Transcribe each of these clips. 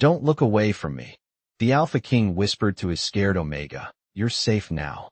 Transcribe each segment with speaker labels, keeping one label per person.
Speaker 1: Don't look away from me. The Alpha King whispered to his scared Omega. You're safe now.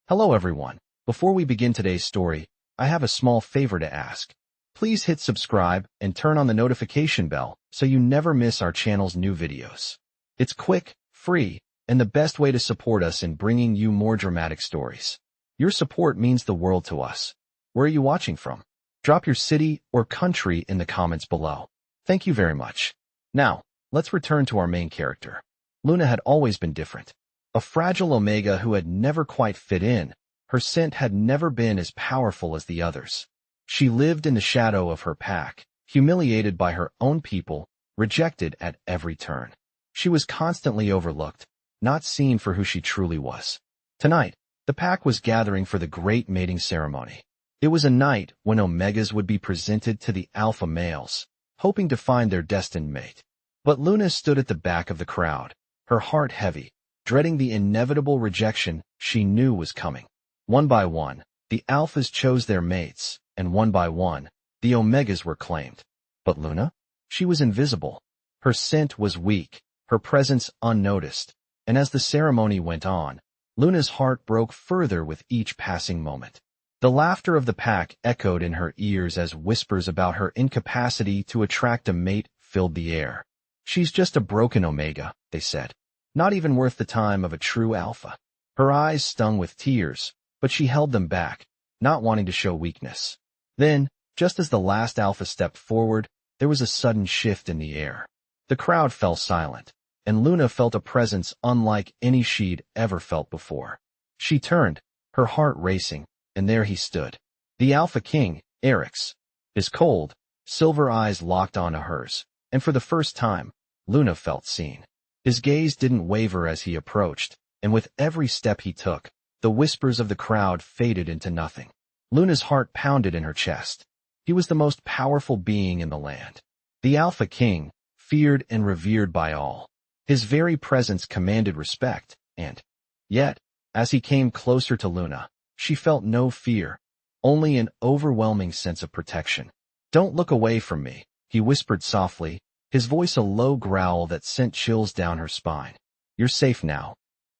Speaker 1: Hello everyone. Before we begin today's story, I have a small favor to ask. Please hit subscribe and turn on the notification bell so you never miss our channel's new videos. It's quick, free, and the best way to support us in bringing you more dramatic stories. Your support means the world to us. Where are you watching from? Drop your city or country in the comments below. Thank you very much. Now, let's return to our main character. Luna had always been different. A fragile Omega who had never quite fit in, her scent had never been as powerful as the others. She lived in the shadow of her pack, humiliated by her own people, rejected at every turn. She was constantly overlooked, not seen for who she truly was. Tonight, the pack was gathering for the great mating ceremony. It was a night when Omegas would be presented to the alpha males, hoping to find their destined mate. But Luna stood at the back of the crowd, her heart heavy, dreading the inevitable rejection she knew was coming. One by one, the alphas chose their mates, and one by one, the Omegas were claimed. But Luna? She was invisible. Her scent was weak, her presence unnoticed, and as the ceremony went on, Luna's heart broke further with each passing moment. The laughter of the pack echoed in her ears as whispers about her incapacity to attract a mate filled the air. She's just a broken Omega, they said. Not even worth the time of a true alpha. Her eyes stung with tears, but she held them back, not wanting to show weakness. Then, just as the last alpha stepped forward, there was a sudden shift in the air. The crowd fell silent, and Luna felt a presence unlike any she'd ever felt before. She turned, her heart racing, and there he stood. The Alpha King, Eryx. His cold, silver eyes locked onto hers, and for the first time, Luna felt seen. His gaze didn't waver as he approached, and with every step he took, the whispers of the crowd faded into nothing. Luna's heart pounded in her chest. He was the most powerful being in the land. The Alpha King, feared and revered by all. His very presence commanded respect, and yet, as he came closer to Luna, she felt no fear, only an overwhelming sense of protection. Don't look away from me, he whispered softly, his voice a low growl that sent chills down her spine. You're safe now.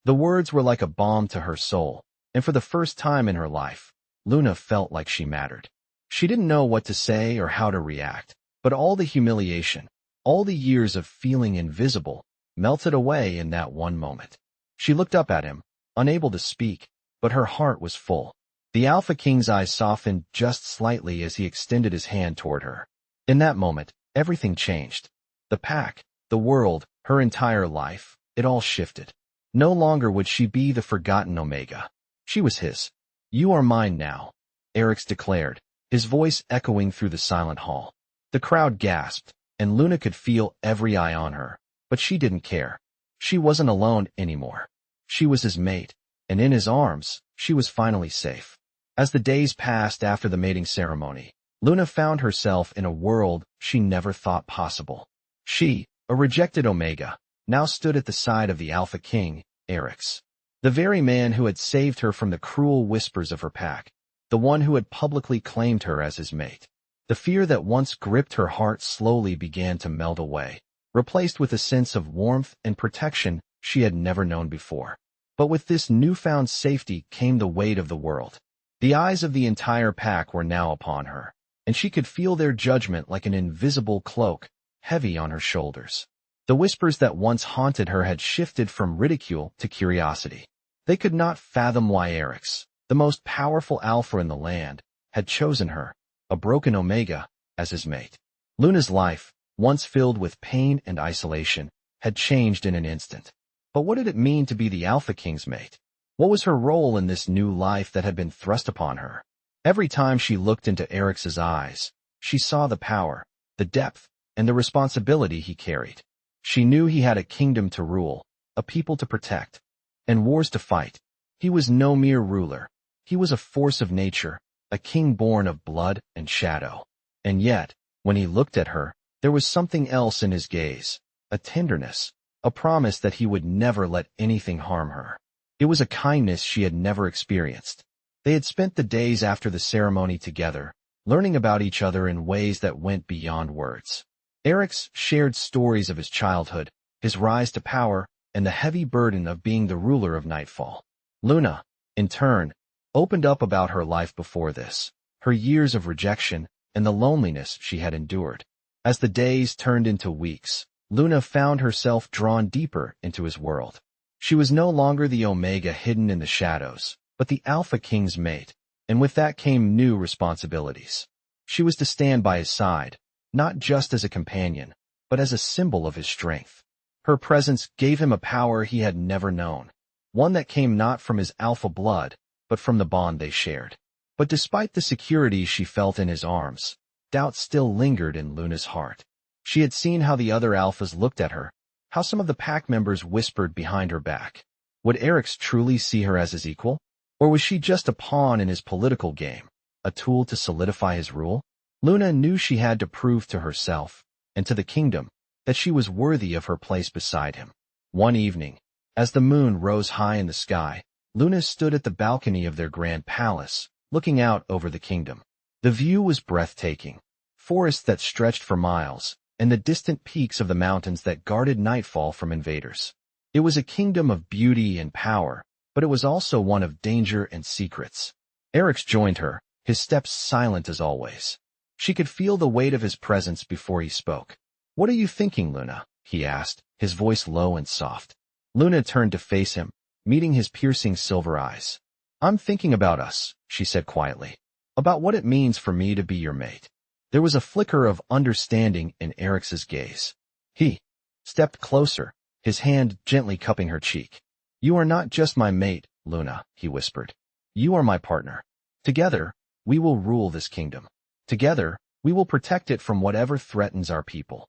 Speaker 1: The words were like a balm to her soul, and for the first time in her life, Luna felt like she mattered. She didn't know what to say or how to react, but all the humiliation, all the years of feeling invisible, melted away in that one moment. She looked up at him, unable to speak, but her heart was full. The Alpha King's eyes softened just slightly as he extended his hand toward her. In that moment, everything changed. The pack, the world, her entire life, it all shifted. No longer would she be the forgotten Omega. She was his. You are mine now, Eryx declared, his voice echoing through the silent hall. The crowd gasped, and Luna could feel every eye on her, but she didn't care. She wasn't alone anymore. She was his mate, and in his arms, she was finally safe. As the days passed after the mating ceremony, Luna found herself in a world she never thought possible. She, a rejected Omega, now stood at the side of the Alpha King, Eryx. The very man who had saved her from the cruel whispers of her pack, the one who had publicly claimed her as his mate. The fear that once gripped her heart slowly began to melt away, replaced with a sense of warmth and protection she had never known before. But with this newfound safety came the weight of the world. The eyes of the entire pack were now upon her, and she could feel their judgment like an invisible cloak, heavy on her shoulders. The whispers that once haunted her had shifted from ridicule to curiosity. They could not fathom why Eryx, the most powerful alpha in the land, had chosen her, a broken Omega, as his mate. Luna's life, once filled with pain and isolation, had changed in an instant. But what did it mean to be the Alpha King's mate? What was her role in this new life that had been thrust upon her? Every time she looked into Eryx's eyes, she saw the power, the depth, and the responsibility he carried. She knew he had a kingdom to rule, a people to protect, and wars to fight. He was no mere ruler. He was a force of nature, a king born of blood and shadow. And yet, when he looked at her, there was something else in his gaze, a tenderness, a promise that he would never let anything harm her. It was a kindness she had never experienced. They had spent the days after the ceremony together, learning about each other in ways that went beyond words. Eryx shared stories of his childhood, his rise to power, and the heavy burden of being the ruler of Nightfall. Luna, in turn, opened up about her life before this, her years of rejection, and the loneliness she had endured. As the days turned into weeks, Luna found herself drawn deeper into his world. She was no longer the Omega hidden in the shadows, but the Alpha King's mate, and with that came new responsibilities. She was to stand by his side, not just as a companion, but as a symbol of his strength. Her presence gave him a power he had never known, one that came not from his alpha blood, but from the bond they shared. But despite the security she felt in his arms, doubt still lingered in Luna's heart. She had seen how the other alphas looked at her, how some of the pack members whispered behind her back. Would Eryx truly see her as his equal? Or was she just a pawn in his political game, a tool to solidify his rule? Luna knew she had to prove to herself, and to the kingdom, that she was worthy of her place beside him. One evening, as the moon rose high in the sky, Luna stood at the balcony of their grand palace, looking out over the kingdom. The view was breathtaking, forests that stretched for miles, and the distant peaks of the mountains that guarded Nightfall from invaders. It was a kingdom of beauty and power, but it was also one of danger and secrets. Eryx joined her, his steps silent as always. She could feel the weight of his presence before he spoke. "What are you thinking, Luna?" he asked, his voice low and soft. Luna turned to face him, meeting his piercing silver eyes. "I'm thinking about us," she said quietly. "About what it means for me to be your mate." There was a flicker of understanding in Eryx's gaze. He stepped closer, his hand gently cupping her cheek. "You are not just my mate, Luna," he whispered. "You are my partner. Together, we will rule this kingdom. Together, we will protect it from whatever threatens our people."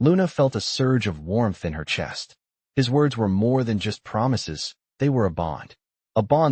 Speaker 1: Luna felt a surge of warmth in her chest. His words were more than just promises, they were a bond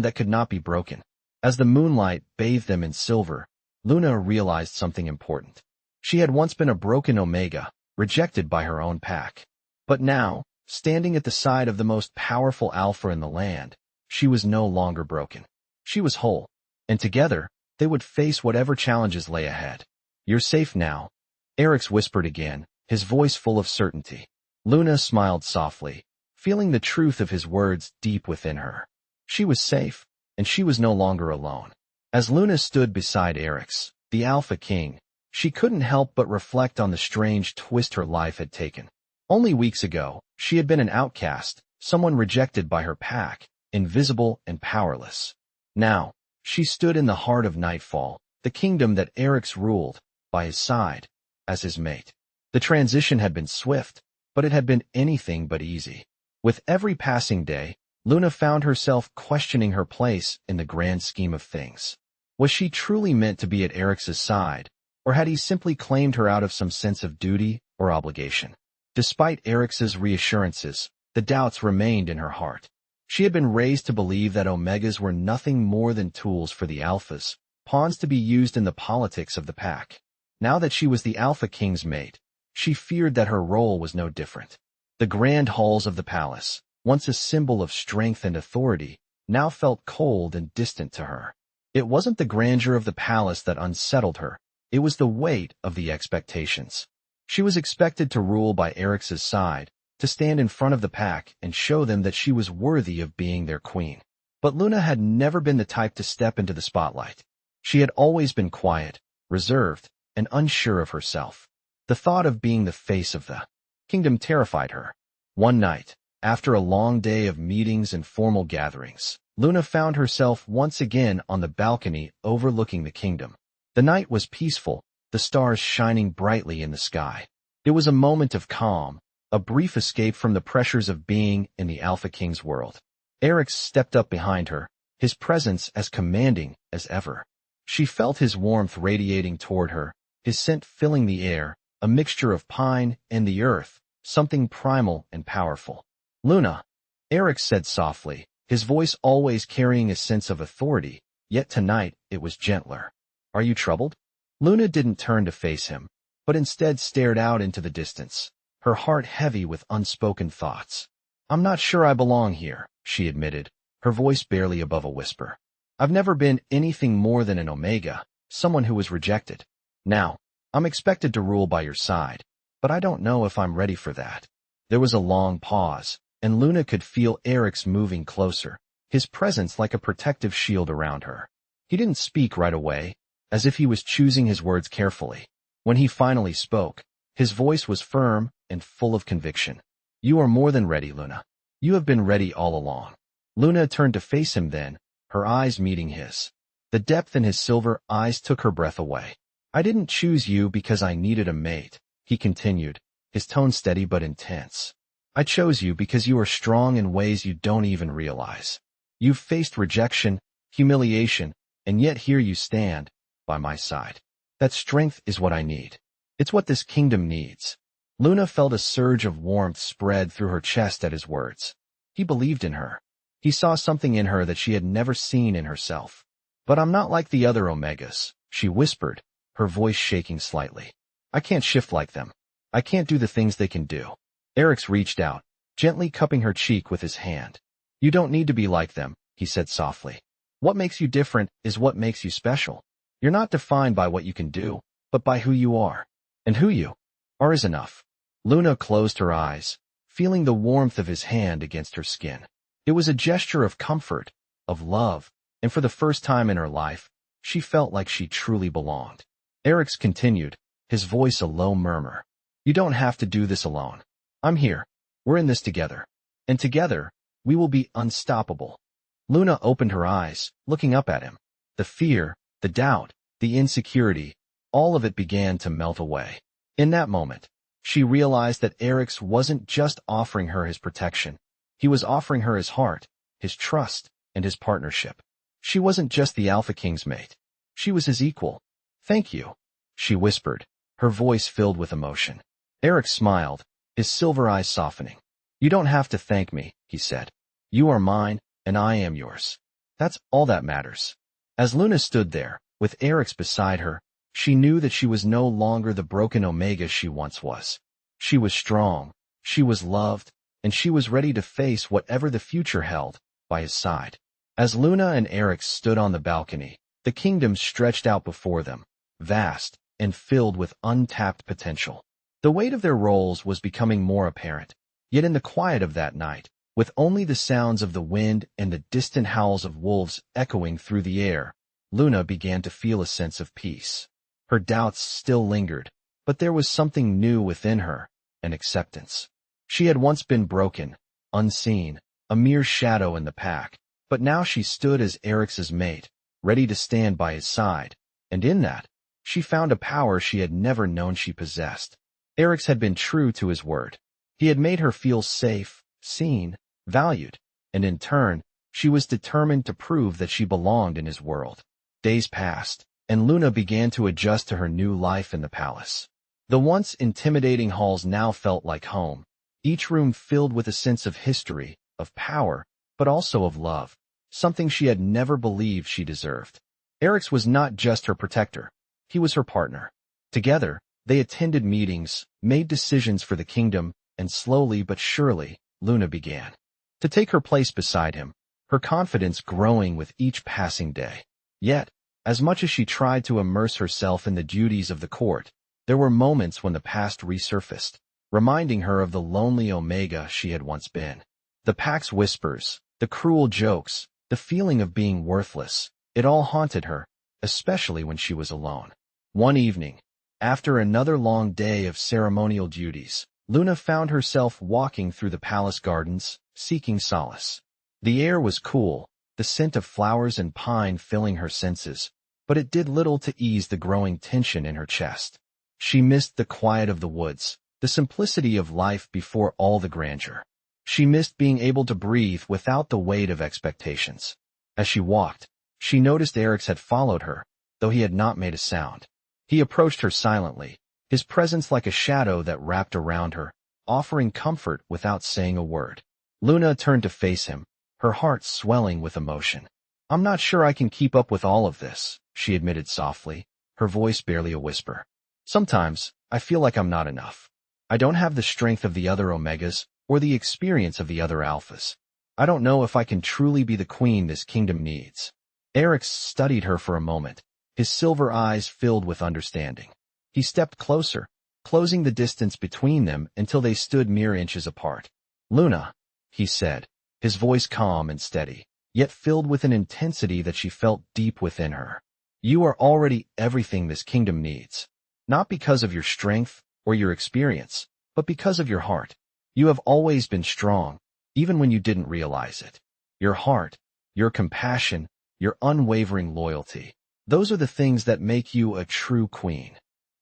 Speaker 1: that could not be broken. As the moonlight bathed them in silver, Luna realized something important. She had once been a broken Omega, rejected by her own pack. But now, standing at the side of the most powerful Alpha in the land, she was no longer broken. She was whole, and together, they would face whatever challenges lay ahead. "You're safe now," Eryx whispered again, his voice full of certainty. Luna smiled softly, feeling the truth of his words deep within her. She was safe, and she was no longer alone. As Luna stood beside Eryx, the Alpha King, she couldn't help but reflect on the strange twist her life had taken. Only weeks ago, she had been an outcast, someone rejected by her pack, invisible and powerless. Now, she stood in the heart of Nightfall, the kingdom that Eryx ruled, by his side, as his mate. The transition had been swift, but it had been anything but easy. With every passing day, Luna found herself questioning her place in the grand scheme of things. Was she truly meant to be at Eryx's side, or had he simply claimed her out of some sense of duty or obligation? Despite Eryx's reassurances, the doubts remained in her heart. She had been raised to believe that Omegas were nothing more than tools for the Alphas, pawns to be used in the politics of the pack. Now that she was the Alpha King's mate, she feared that her role was no different. The grand halls of the palace, once a symbol of strength and authority, now felt cold and distant to her. It wasn't the grandeur of the palace that unsettled her, it was the weight of the expectations. She was expected to rule by Eryx's side, to stand in front of the pack and show them that she was worthy of being their queen. But Luna had never been the type to step into the spotlight. She had always been quiet, reserved, and unsure of herself. The thought of being the face of the kingdom terrified her. One night, after a long day of meetings and formal gatherings, Luna found herself once again on the balcony overlooking the kingdom. The night was peaceful, the stars shining brightly in the sky. It was a moment of calm, a brief escape from the pressures of being in the Alpha King's world. Eryx stepped up behind her, his presence as commanding as ever. She felt his warmth radiating toward her, his scent filling the air, a mixture of pine and the earth, something primal and powerful. "Luna," Eryx said softly, his voice always carrying a sense of authority, yet tonight it was gentler. "Are you troubled?" Luna didn't turn to face him, but instead stared out into the distance, her heart heavy with unspoken thoughts. "I'm not sure I belong here," she admitted, her voice barely above a whisper. "I've never been anything more than an Omega, someone who was rejected. Now, I'm expected to rule by your side, but I don't know if I'm ready for that." There was a long pause, and Luna could feel Eryx moving closer, his presence like a protective shield around her. He didn't speak right away, as if he was choosing his words carefully. When he finally spoke, his voice was firm and full of conviction. "You are more than ready, Luna. You have been ready all along." Luna turned to face him then, her eyes meeting his. The depth in his silver eyes took her breath away. "I didn't choose you because I needed a mate," he continued, his tone steady but intense. "I chose you because you are strong in ways you don't even realize. You've faced rejection, humiliation, and yet here you stand, by my side. That strength is what I need. It's what this kingdom needs." Luna felt a surge of warmth spread through her chest at his words. He believed in her. He saw something in her that she had never seen in herself. "But I'm not like the other Omegas," she whispered, her voice shaking slightly. "I can't shift like them. I can't do the things they can do." Eryx reached out, gently cupping her cheek with his hand. "You don't need to be like them," he said softly. "What makes you different is what makes you special. You're not defined by what you can do, but by who you are. And who you are is enough." Luna closed her eyes, feeling the warmth of his hand against her skin. It was a gesture of comfort, of love, and for the first time in her life, she felt like she truly belonged. Eryx continued, his voice a low murmur. "You don't have to do this alone. I'm here. We're in this together. And together, we will be unstoppable." Luna opened her eyes, looking up at him. The fear, the doubt, the insecurity, all of it began to melt away. In that moment, she realized that Eryx wasn't just offering her his protection. He was offering her his heart, his trust, and his partnership. She wasn't just the Alpha King's mate. She was his equal. "Thank you," she whispered, her voice filled with emotion. Eryx smiled, his silver eyes softening. "You don't have to thank me," he said. "You are mine, and I am yours. That's all that matters." As Luna stood there, with Eryx beside her, she knew that she was no longer the broken Omega she once was. She was strong, she was loved, and she was ready to face whatever the future held, by his side. As Luna and Eryx stood on the balcony, the kingdom stretched out before them, vast and filled with untapped potential. The weight of their roles was becoming more apparent, yet in the quiet of that night, with only the sounds of the wind and the distant howls of wolves echoing through the air, Luna began to feel a sense of peace. Her doubts still lingered, but there was something new within her, an acceptance. She had once been broken, unseen, a mere shadow in the pack, but now she stood as Eryx's mate, ready to stand by his side, and in that, she found a power she had never known she possessed. Eryx had been true to his word. He had made her feel safe, seen, valued, and in turn, she was determined to prove that she belonged in his world. Days passed, and Luna began to adjust to her new life in the palace. The once intimidating halls now felt like home, each room filled with a sense of history, of power, but also of love, something she had never believed she deserved. Eryx was not just her protector, he was her partner. Together, they attended meetings, made decisions for the kingdom, and slowly but surely, Luna began to take her place beside him, her confidence growing with each passing day. Yet, as much as she tried to immerse herself in the duties of the court, there were moments when the past resurfaced, reminding her of the lonely Omega she had once been. The pack's whispers, the cruel jokes, the feeling of being worthless, it all haunted her, especially when she was alone. One evening, after another long day of ceremonial duties, Luna found herself walking through the palace gardens, seeking solace. The air was cool, the scent of flowers and pine filling her senses, but it did little to ease the growing tension in her chest. She missed the quiet of the woods, the simplicity of life before all the grandeur. She missed being able to breathe without the weight of expectations. As she walked, she noticed Eryx had followed her, though he had not made a sound. He approached her silently, his presence like a shadow that wrapped around her, offering comfort without saying a word. Luna turned to face him, her heart swelling with emotion. "I'm not sure I can keep up with all of this," she admitted softly, her voice barely a whisper. "Sometimes, I feel like I'm not enough. I don't have the strength of the other Omegas, or the experience of the other Alphas. I don't know if I can truly be the queen this kingdom needs." Eryx studied her for a moment, his silver eyes filled with understanding. He stepped closer, closing the distance between them until they stood mere inches apart. "Luna," he said, his voice calm and steady, yet filled with an intensity that she felt deep within her. "You are already everything this kingdom needs. Not because of your strength or your experience, but because of your heart. You have always been strong, even when you didn't realize it. Your heart, your compassion, your unwavering loyalty. Those are the things that make you a true queen."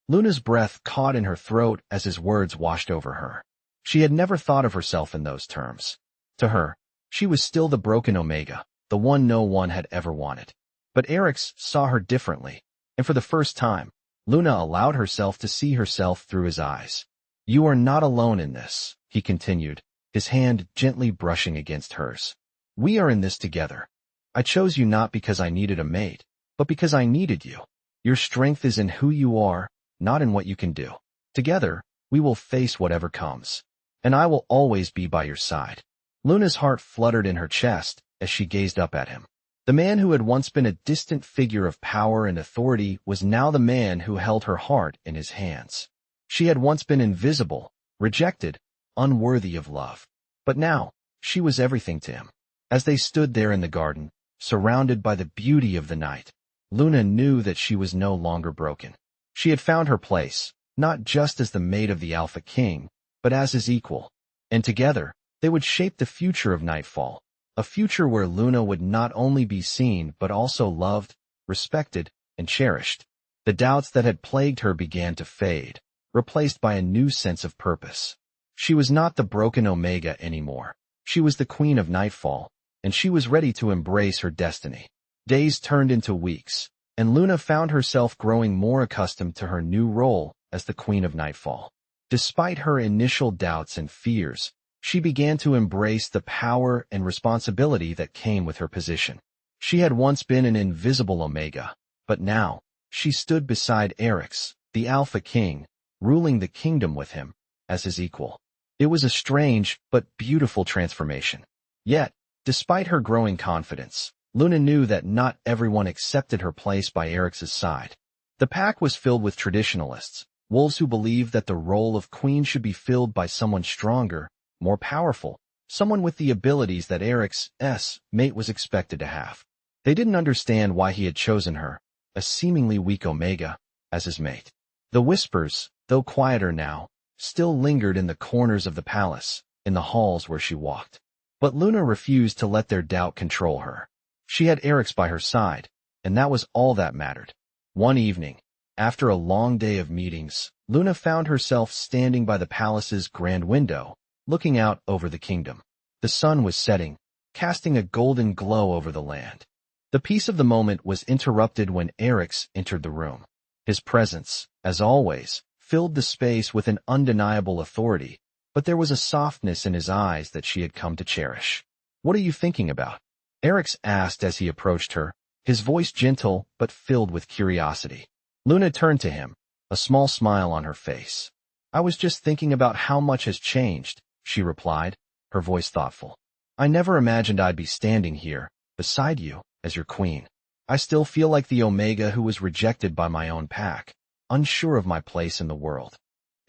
Speaker 1: Luna's breath caught in her throat as his words washed over her. She had never thought of herself in those terms. To her, she was still the broken Omega, the one no one had ever wanted. But Eryx saw her differently, and for the first time, Luna allowed herself to see herself through his eyes. "You are not alone in this," he continued, his hand gently brushing against hers. "We are in this together. I chose you not because I needed a mate, but because I needed you. Your strength is in who you are, not in what you can do. Together, we will face whatever comes. And I will always be by your side." Luna's heart fluttered in her chest as she gazed up at him. The man who had once been a distant figure of power and authority was now the man who held her heart in his hands. She had once been invisible, rejected, unworthy of love. But now, she was everything to him. As they stood there in the garden, surrounded by the beauty of the night, Luna knew that she was no longer broken. She had found her place, not just as the mate of the Alpha King, but as his equal. And together, they would shape the future of Nightfall, a future where Luna would not only be seen but also loved, respected, and cherished. The doubts that had plagued her began to fade, replaced by a new sense of purpose. She was not the broken Omega anymore. She was the Queen of Nightfall, and she was ready to embrace her destiny. Days turned into weeks, and Luna found herself growing more accustomed to her new role as the Queen of Nightfall. Despite her initial doubts and fears, she began to embrace the power and responsibility that came with her position. She had once been an invisible Omega, but now, she stood beside Eryx, the Alpha King, ruling the kingdom with him as his equal. It was a strange but beautiful transformation. Yet, despite her growing confidence, Luna knew that not everyone accepted her place by Eryx's side. The pack was filled with traditionalists, wolves who believed that the role of queen should be filled by someone stronger, more powerful, someone with the abilities that Eryx's mate was expected to have. They didn't understand why he had chosen her, a seemingly weak Omega, as his mate. The whispers, though quieter now, still lingered in the corners of the palace, in the halls where she walked. But Luna refused to let their doubt control her. She had Eryx by her side, and that was all that mattered. One evening, after a long day of meetings, Luna found herself standing by the palace's grand window, looking out over the kingdom. The sun was setting, casting a golden glow over the land. The peace of the moment was interrupted when Eryx entered the room. His presence, as always, filled the space with an undeniable authority, but there was a softness in his eyes that she had come to cherish. "What are you thinking about?" Eryx asked as he approached her, his voice gentle but filled with curiosity. Luna turned to him, a small smile on her face. "I was just thinking about how much has changed," she replied, her voice thoughtful. "I never imagined I'd be standing here, beside you, as your queen. I still feel like the Omega who was rejected by my own pack, unsure of my place in the world."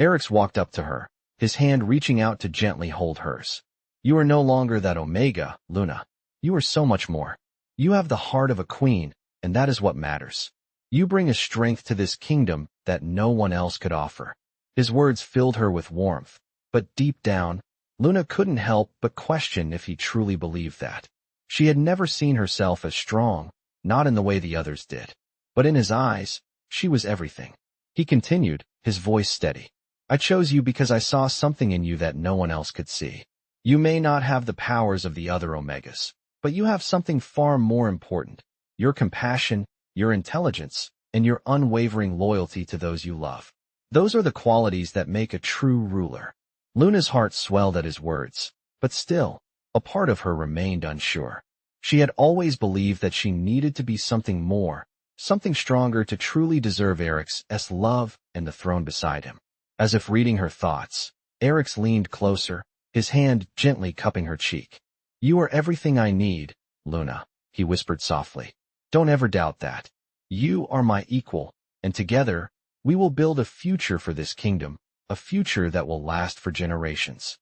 Speaker 1: Eryx walked up to her, his hand reaching out to gently hold hers. "You are no longer that Omega, Luna. You are so much more. You have the heart of a queen, and that is what matters. You bring a strength to this kingdom that no one else could offer." His words filled her with warmth, but deep down, Luna couldn't help but question if he truly believed that. She had never seen herself as strong, not in the way the others did. But in his eyes, she was everything. He continued, his voice steady. "I chose you because I saw something in you that no one else could see. You may not have the powers of the other Omegas, but you have something far more important: your compassion, your intelligence, and your unwavering loyalty to those you love. Those are the qualities that make a true ruler." Luna's heart swelled at his words, but still, a part of her remained unsure. She had always believed that she needed to be something more, something stronger to truly deserve Eryx's love and the throne beside him. As if reading her thoughts, Eryx leaned closer, his hand gently cupping her cheek. "You are everything I need, Luna," he whispered softly. "Don't ever doubt that. You are my equal, and together, We will build a future for this kingdom, a future that will last for generations.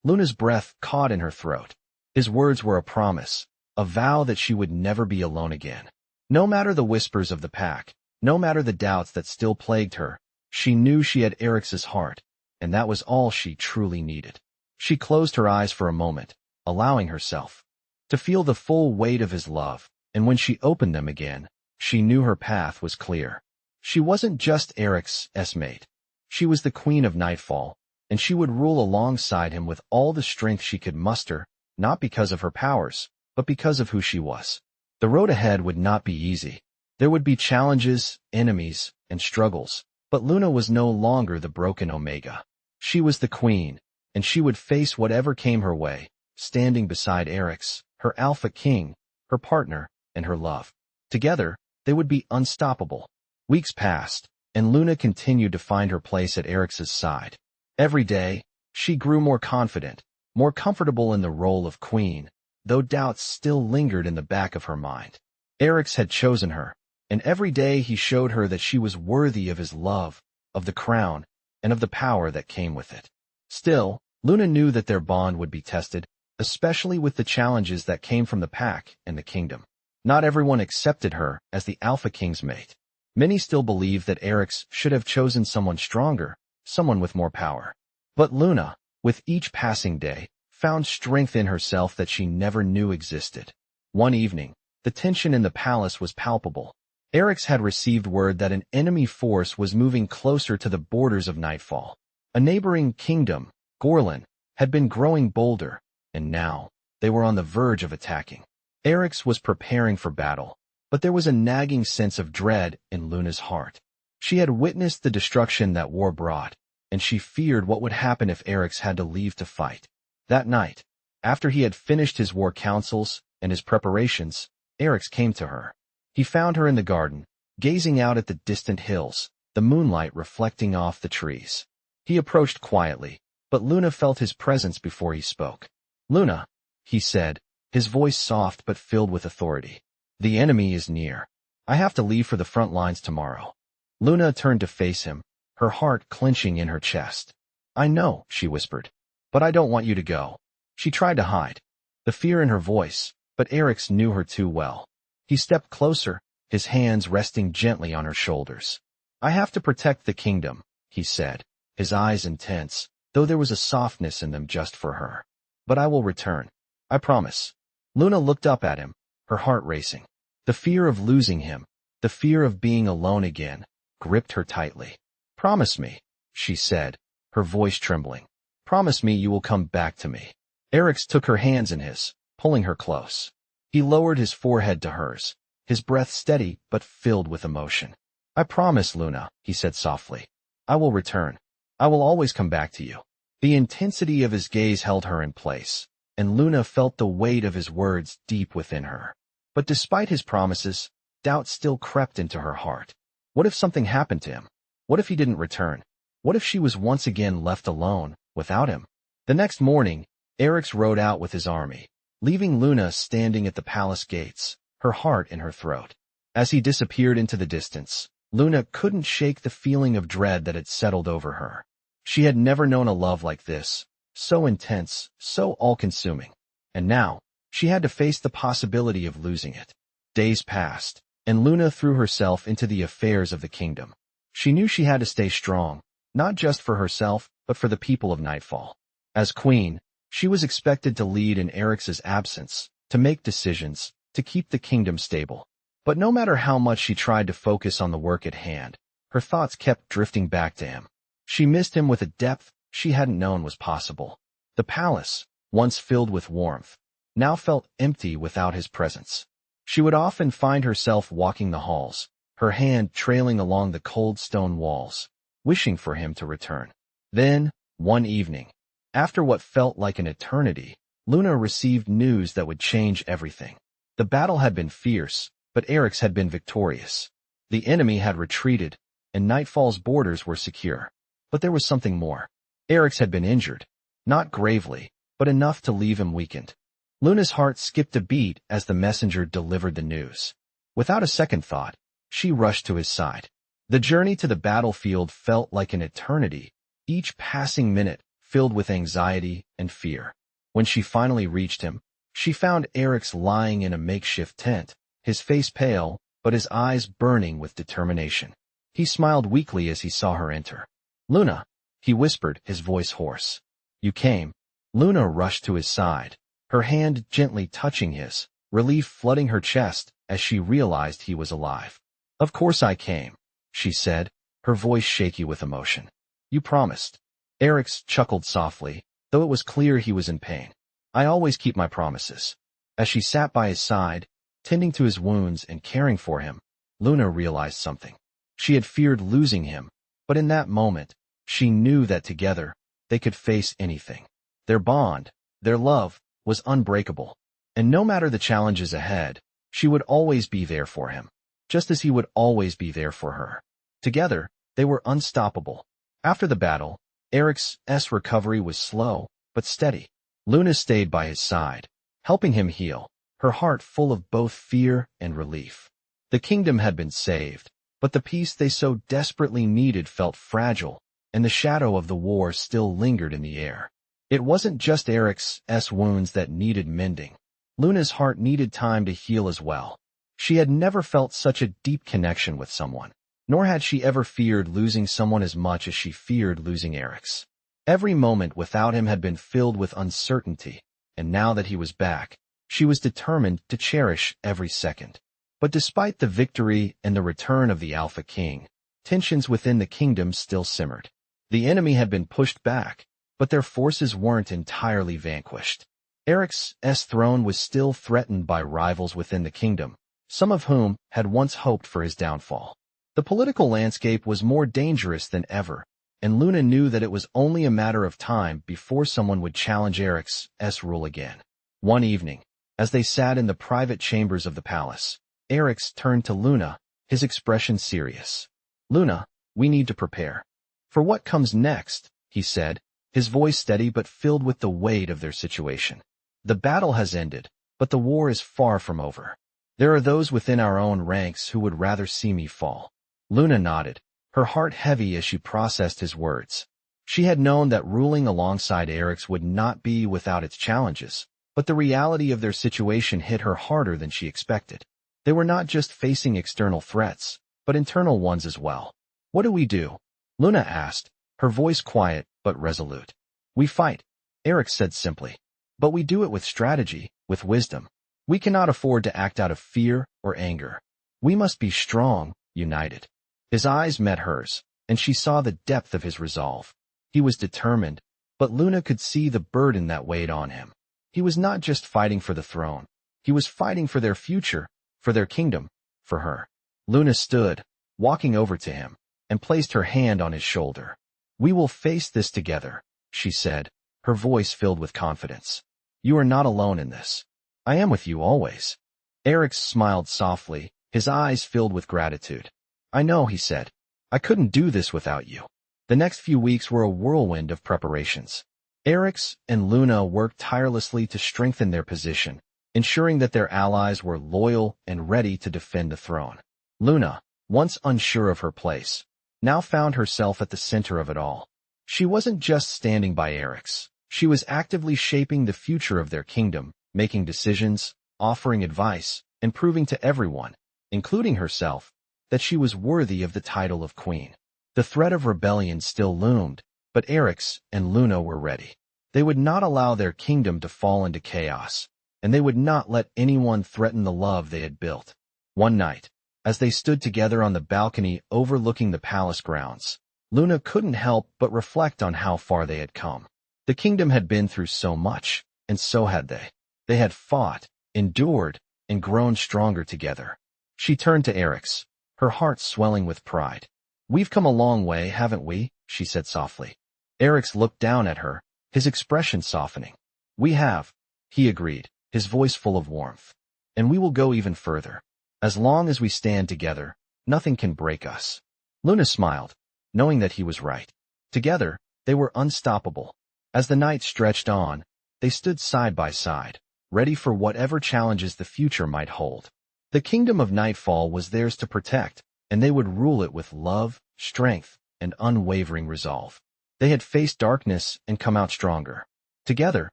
Speaker 1: Luna's breath caught in her throat. His words were a promise, a vow that she would never be alone again. No matter the whispers of the pack, no matter the doubts that still plagued her, she knew she had Eryx's heart, and that was all she truly needed. She closed her eyes for a moment, allowing herself to feel the full weight of his love, and when she opened them again, she knew her path was clear. She wasn't just Eryx's mate. She was the Queen of Nightfall, and she would rule alongside him with all the strength she could muster, not because of her powers, but because of who she was. The road ahead would not be easy. There would be challenges, enemies, and struggles, but Luna was no longer the broken Omega. She was the queen, and she would face whatever came her way, standing beside Eryx, her Alpha King, her partner, and her love. Together, they would be unstoppable. Weeks passed, and Luna continued to find her place at Eryx's side. Every day, she grew more confident, more comfortable in the role of queen, though doubts still lingered in the back of her mind. Eryx had chosen her, and every day he showed her that she was worthy of his love, of the crown, and of the power that came with it. Still, Luna knew that their bond would be tested, especially with the challenges that came from the pack and the kingdom. Not everyone accepted her as the Alpha King's mate. Many still believed that Eryx should have chosen someone stronger, someone with more power. But Luna, with each passing day, found strength in herself that she never knew existed. One evening, the tension in the palace was palpable. Eryx had received word that an enemy force was moving closer to the borders of Nightfall. A neighboring kingdom, Gorlan, had been growing bolder, and now they were on the verge of attacking. Eryx was preparing for battle, but there was a nagging sense of dread in Luna's heart. She had witnessed the destruction that war brought, and she feared what would happen if Eryx had to leave to fight. That night, after he had finished his war councils and his preparations, Eryx came to her. He found her in the garden, gazing out at the distant hills, the moonlight reflecting off the trees. He approached quietly, but Luna felt his presence before he spoke. "Luna," he said, his voice soft but filled with authority. "The enemy is near. I have to leave for the front lines tomorrow." Luna turned to face him, her heart clenching in her chest. "I know," she whispered, "but I don't want you to go." She tried to hide the fear in her voice, but Eryx knew her too well. He stepped closer, his hands resting gently on her shoulders. "I have to protect the kingdom," he said, his eyes intense, though there was a softness in them just for her. "But I will return. I promise." Luna looked up at him, her heart racing. The fear of losing him, the fear of being alone again, gripped her tightly. "Promise me," she said, her voice trembling. "Promise me you will come back to me." Eryx took her hands in his, pulling her close. He lowered his forehead to hers, his breath steady but filled with emotion. "I promise, Luna," he said softly. "I will return. I will always come back to you." The intensity of his gaze held her in place, and Luna felt the weight of his words deep within her. But despite his promises, doubt still crept into her heart. What if something happened to him? What if he didn't return? What if she was once again left alone, without him? The next morning, Eryx rode out with his army, leaving Luna standing at the palace gates, her heart in her throat. As he disappeared into the distance, Luna couldn't shake the feeling of dread that had settled over her. She had never known a love like this, so intense, so all-consuming. And now, she had to face the possibility of losing it. Days passed, and Luna threw herself into the affairs of the kingdom. She knew she had to stay strong, not just for herself, but for the people of Nightfall. As queen, she was expected to lead in Eryx's absence, to make decisions, to keep the kingdom stable. But no matter how much she tried to focus on the work at hand, her thoughts kept drifting back to him. She missed him with a depth she hadn't known was possible. The palace, once filled with warmth, now felt empty without his presence. She would often find herself walking the halls, her hand trailing along the cold stone walls, wishing for him to return. Then, one evening, after what felt like an eternity, Luna received news that would change everything. The battle had been fierce, but Eryx had been victorious. The enemy had retreated, and Nightfall's borders were secure. But there was something more. Eryx had been injured, not gravely, but enough to leave him weakened. Luna's heart skipped a beat as the messenger delivered the news. Without a second thought, she rushed to his side. The journey to the battlefield felt like an eternity, each passing minute filled with anxiety and fear. When she finally reached him, she found Eryx lying in a makeshift tent, his face pale, but his eyes burning with determination. He smiled weakly as he saw her enter. "Luna," he whispered, his voice hoarse. "You came." Luna rushed to his side, her hand gently touching his, relief flooding her chest as she realized he was alive. "Of course I came," she said, her voice shaky with emotion. "You promised." Eryx chuckled softly, though it was clear he was in pain. "I always keep my promises." As she sat by his side, tending to his wounds and caring for him, Luna realized something. She had feared losing him, but in that moment, she knew that together, they could face anything. Their bond, their love, was unbreakable, and no matter the challenges ahead, she would always be there for him, just as he would always be there for her. Together, they were unstoppable. After the battle, Eryx's recovery was slow, but steady. Luna stayed by his side, helping him heal, her heart full of both fear and relief. The kingdom had been saved, but the peace they so desperately needed felt fragile, and the shadow of the war still lingered in the air. It wasn't just Eryx's wounds that needed mending. Luna's heart needed time to heal as well. She had never felt such a deep connection with someone, nor had she ever feared losing someone as much as she feared losing Eryx. Every moment without him had been filled with uncertainty, and now that he was back, she was determined to cherish every second. But despite the victory and the return of the Alpha King, tensions within the kingdom still simmered. The enemy had been pushed back, but their forces weren't entirely vanquished. Eryx's throne was still threatened by rivals within the kingdom, some of whom had once hoped for his downfall. The political landscape was more dangerous than ever, and Luna knew that it was only a matter of time before someone would challenge Eryx's rule again. One evening, as they sat in the private chambers of the palace, Eryx turned to Luna, his expression serious. "Luna, we need to prepare for what comes next," he said, his voice steady but filled with the weight of their situation. "The battle has ended, but the war is far from over. There are those within our own ranks who would rather see me fall." Luna nodded, her heart heavy as she processed his words. She had known that ruling alongside Eryx would not be without its challenges, but the reality of their situation hit her harder than she expected. They were not just facing external threats, but internal ones as well. "What do we do?" Luna asked, her voice quiet but resolute. "We fight," Eryx said simply. "But we do it with strategy, with wisdom. We cannot afford to act out of fear or anger. We must be strong, united." His eyes met hers, and she saw the depth of his resolve. He was determined, but Luna could see the burden that weighed on him. He was not just fighting for the throne. He was fighting for their future, for their kingdom, for her. Luna stood, walking over to him, and placed her hand on his shoulder. "We will face this together," she said, her voice filled with confidence. "You are not alone in this. I am with you always." Eryx smiled softly, his eyes filled with gratitude. "I know," he said. "I couldn't do this without you." The next few weeks were a whirlwind of preparations. Eryx and Luna worked tirelessly to strengthen their position, ensuring that their allies were loyal and ready to defend the throne. Luna, once unsure of her place, now found herself at the center of it all. She wasn't just standing by Eryx. She was actively shaping the future of their kingdom, making decisions, offering advice, and proving to everyone, including herself, that she was worthy of the title of queen. The threat of rebellion still loomed, but Eryx and Luna were ready. They would not allow their kingdom to fall into chaos, and they would not let anyone threaten the love they had built. One night, as they stood together on the balcony overlooking the palace grounds, Luna couldn't help but reflect on how far they had come. The kingdom had been through so much, and so had they. They had fought, endured, and grown stronger together. She turned to Eryx, her heart swelling with pride. "We've come a long way, haven't we?" she said softly. Eryx looked down at her, his expression softening. "We have," he agreed, his voice full of warmth. "And we will go even further. As long as we stand together, nothing can break us." Luna smiled, knowing that he was right. Together, they were unstoppable. As the night stretched on, they stood side by side, ready for whatever challenges the future might hold. The kingdom of Nightfall was theirs to protect, and they would rule it with love, strength, and unwavering resolve. They had faced darkness and come out stronger. Together,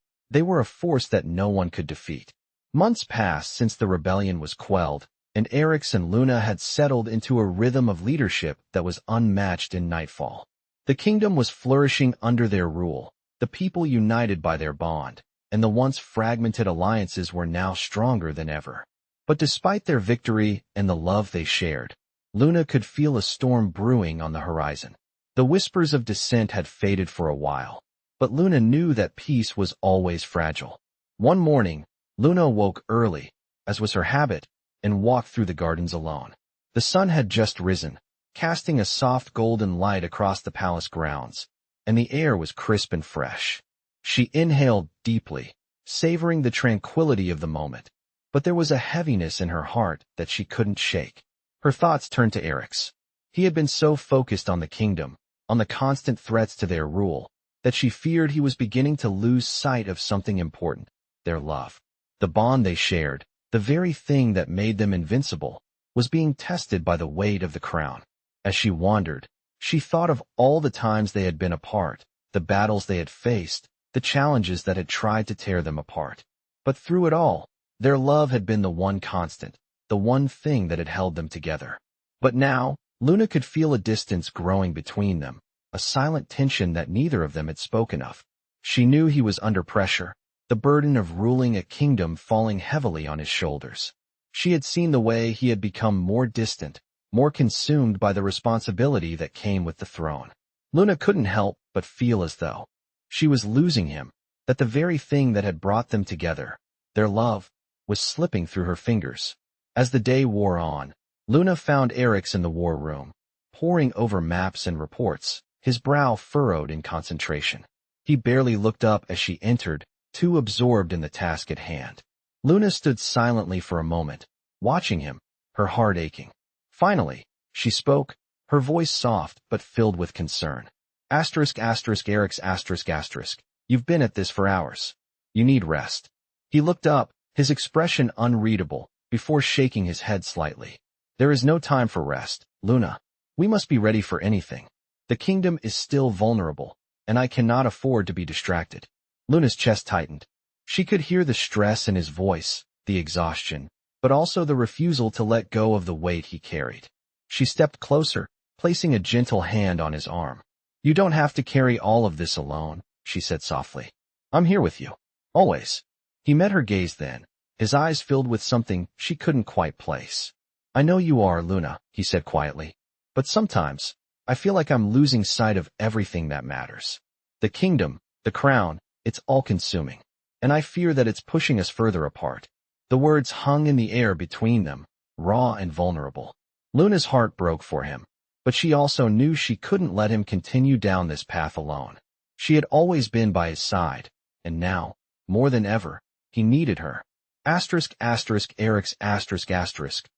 Speaker 1: they were a force that no one could defeat. Months passed since the rebellion was quelled, and Eryx and Luna had settled into a rhythm of leadership that was unmatched in Nightfall. The kingdom was flourishing under their rule, the people united by their bond, and the once fragmented alliances were now stronger than ever. But despite their victory and the love they shared, Luna could feel a storm brewing on the horizon. The whispers of dissent had faded for a while, but Luna knew that peace was always fragile. One morning, Luna woke early, as was her habit, and walked through the gardens alone. The sun had just risen, casting a soft golden light across the palace grounds, and the air was crisp and fresh. She inhaled deeply, savoring the tranquility of the moment, but there was a heaviness in her heart that she couldn't shake. Her thoughts turned to Eryx. He had been so focused on the kingdom, on the constant threats to their rule, that she feared he was beginning to lose sight of something important, their love. The bond they shared, the very thing that made them invincible, was being tested by the weight of the crown. As she wandered, she thought of all the times they had been apart, the battles they had faced, the challenges that had tried to tear them apart. But through it all, their love had been the one constant, the one thing that had held them together. But now, Luna could feel a distance growing between them, a silent tension that neither of them had spoken of. She knew he was under pressure, the burden of ruling a kingdom falling heavily on his shoulders. She had seen the way he had become more distant, more consumed by the responsibility that came with the throne. Luna couldn't help but feel as though she was losing him, that the very thing that had brought them together, their love, was slipping through her fingers. As the day wore on, Luna found Eryx in the war room, poring over maps and reports, his brow furrowed in concentration. He barely looked up as she entered, too absorbed in the task at hand. Luna stood silently for a moment, watching him, her heart aching. Finally, she spoke, her voice soft but filled with concern. Eryx, you've been at this for hours. You need rest. He looked up, his expression unreadable, before shaking his head slightly. There is no time for rest, Luna. We must be ready for anything. The kingdom is still vulnerable, and I cannot afford to be distracted. Luna's chest tightened. She could hear the stress in his voice, the exhaustion, but also the refusal to let go of the weight he carried. She stepped closer, placing a gentle hand on his arm. You don't have to carry all of this alone, she said softly. I'm here with you. Always. He met her gaze then, his eyes filled with something she couldn't quite place. I know you are, Luna, he said quietly. But sometimes, I feel like I'm losing sight of everything that matters. The kingdom, the crown, it's all-consuming. And I fear that it's pushing us further apart. The words hung in the air between them, raw and vulnerable. Luna's heart broke for him, but she also knew she couldn't let him continue down this path alone. She had always been by his side, and now, more than ever, he needed her. Eryx,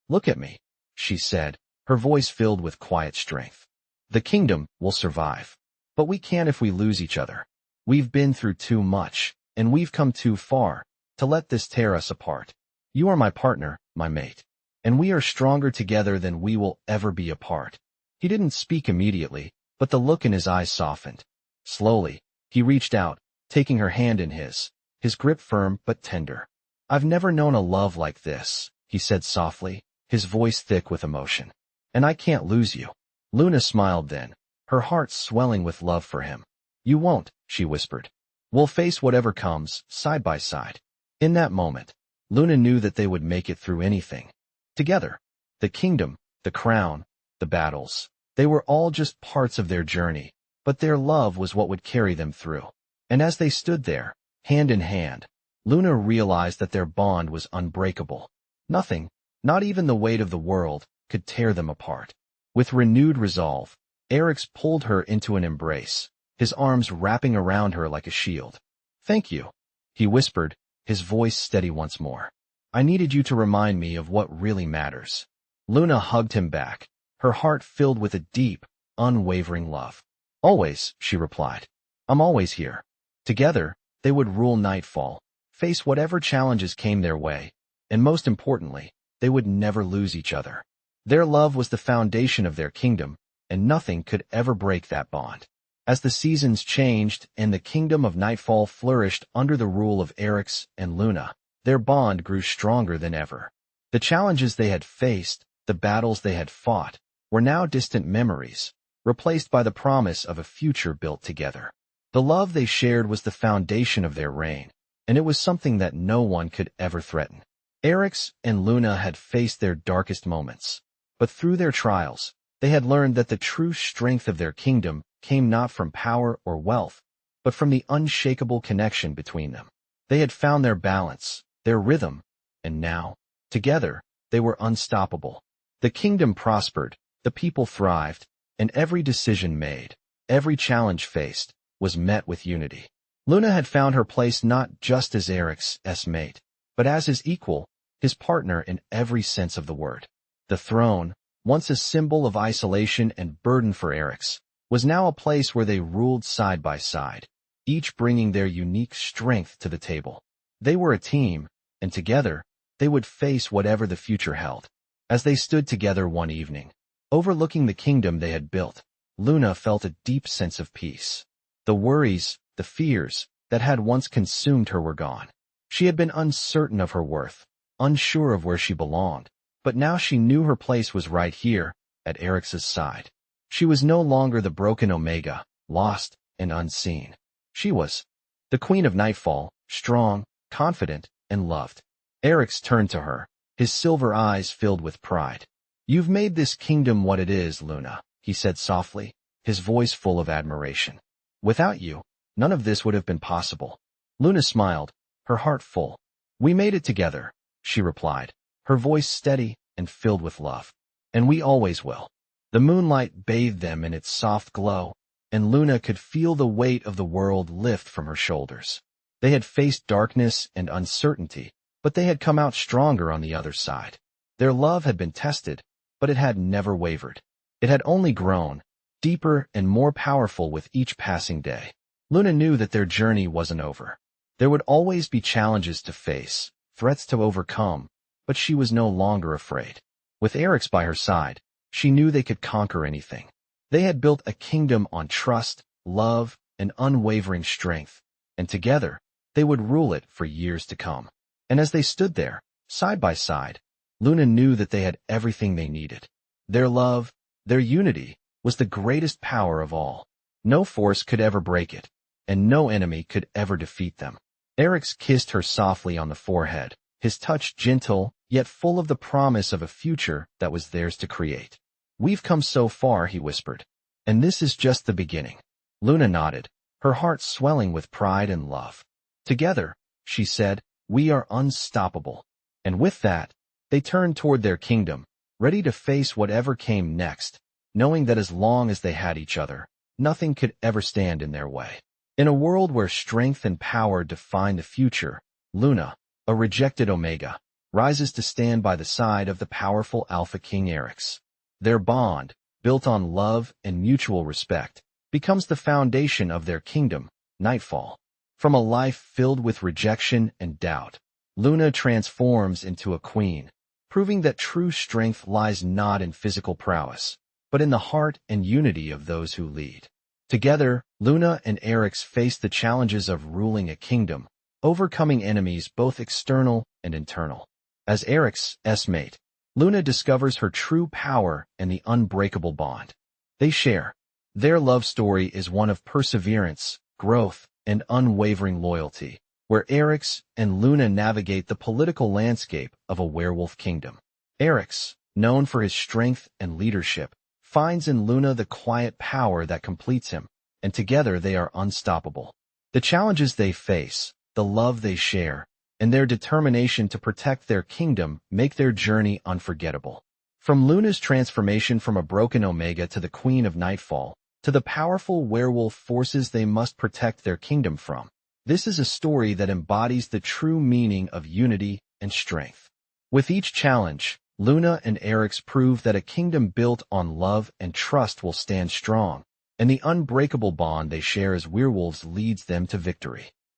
Speaker 1: look at me, she said, her voice filled with quiet strength. The kingdom will survive. But we can't if we lose each other. We've been through too much, and we've come too far, to let this tear us apart. You are my partner, my mate, and we are stronger together than we will ever be apart. He didn't speak immediately, but the look in his eyes softened. Slowly, he reached out, taking her hand in his grip firm but tender. I've never known a love like this, he said softly, his voice thick with emotion. And I can't lose you. Luna smiled then, her heart swelling with love for him. You won't, she whispered. We'll face whatever comes, side by side. In that moment, Luna knew that they would make it through anything. Together, the kingdom, the crown, the battles, they were all just parts of their journey, but their love was what would carry them through. And as they stood there, hand in hand, Luna realized that their bond was unbreakable. Nothing, not even the weight of the world, could tear them apart. With renewed resolve, Eryx pulled her into an embrace, his arms wrapping around her like a shield. Thank you, he whispered, his voice steady once more. I needed you to remind me of what really matters. Luna hugged him back, her heart filled with a deep, unwavering love. Always, she replied. I'm always here. Together, they would rule Nightfall, face whatever challenges came their way, and most importantly, they would never lose each other. Their love was the foundation of their kingdom, and nothing could ever break that bond. As the seasons changed and the kingdom of Nightfall flourished under the rule of Eryx and Luna, their bond grew stronger than ever. The challenges they had faced, the battles they had fought, were now distant memories, replaced by the promise of a future built together. The love they shared was the foundation of their reign, and it was something that no one could ever threaten. Eryx and Luna had faced their darkest moments, but through their trials, they had learned that the true strength of their kingdom came not from power or wealth, but from the unshakable connection between them. They had found their balance, their rhythm, and now, together, they were unstoppable. The kingdom prospered, the people thrived, and every decision made, every challenge faced, was met with unity. Luna had found her place not just as Eryx's mate, but as his equal, his partner in every sense of the word. The throne, once a symbol of isolation and burden for Eryx, was now a place where they ruled side by side, each bringing their unique strength to the table. They were a team, and together, they would face whatever the future held. As they stood together one evening, overlooking the kingdom they had built, Luna felt a deep sense of peace. The worries, the fears that had once consumed her were gone. She had been uncertain of her worth, unsure of where she belonged, but now she knew her place was right here, at Eryx's side. She was no longer the broken Omega, lost and unseen. She was the Queen of Nightfall, strong, confident, and loved. Eryx turned to her, his silver eyes filled with pride. "You've made this kingdom what it is, Luna," he said softly, his voice full of admiration. "Without you, none of this would have been possible." Luna smiled, her heart full. "We made it together," she replied, her voice steady and filled with love. "And we always will." The moonlight bathed them in its soft glow, and Luna could feel the weight of the world lift from her shoulders. They had faced darkness and uncertainty, but they had come out stronger on the other side. Their love had been tested, but it had never wavered. It had only grown, deeper and more powerful with each passing day. Luna knew that their journey wasn't over. There would always be challenges to face, threats to overcome, but she was no longer afraid. With Eryx by her side, she knew they could conquer anything. They had built a kingdom on trust, love, and unwavering strength, and together, they would rule it for years to come. And as they stood there, side by side, Luna knew that they had everything they needed. Their love, their unity, was the greatest power of all. No force could ever break it, and no enemy could ever defeat them. Eryx kissed her softly on the forehead, his touch gentle, yet full of the promise of a future that was theirs to create. "We've come so far," he whispered, "and this is just the beginning." Luna nodded, her heart swelling with pride and love. "Together," she said, "we are unstoppable." And with that, they turned toward their kingdom, ready to face whatever came next, knowing that as long as they had each other, nothing could ever stand in their way. In a world where strength and power define the future, Luna, a rejected Omega, rises to stand by the side of the powerful Alpha King Eryx. Their bond, built on love and mutual respect, becomes the foundation of their kingdom, Nightfall. From a life filled with rejection and doubt, Luna transforms into a queen, proving that true strength lies not in physical prowess, but in the heart and unity of those who lead. Together, Luna and Eryx face the challenges of ruling a kingdom, overcoming enemies both external and internal. As Eryx's mate, Luna discovers her true power and the unbreakable bond they share. Their love story is one of perseverance, growth, and unwavering loyalty, where Eryx and Luna navigate the political landscape of a werewolf kingdom. Eryx, known for his strength and leadership, finds in Luna the quiet power that completes him, and together they are unstoppable. The challenges they face, the love they share, and their determination to protect their kingdom make their journey unforgettable. From Luna's transformation from a broken Omega to the Queen of Nightfall, to the powerful werewolf forces they must protect their kingdom from, this is a story that embodies the true meaning of unity and strength. With each challenge, Luna and Eryx prove that a kingdom built on love and trust will stand strong, and the unbreakable bond they share as werewolves leads them to victory.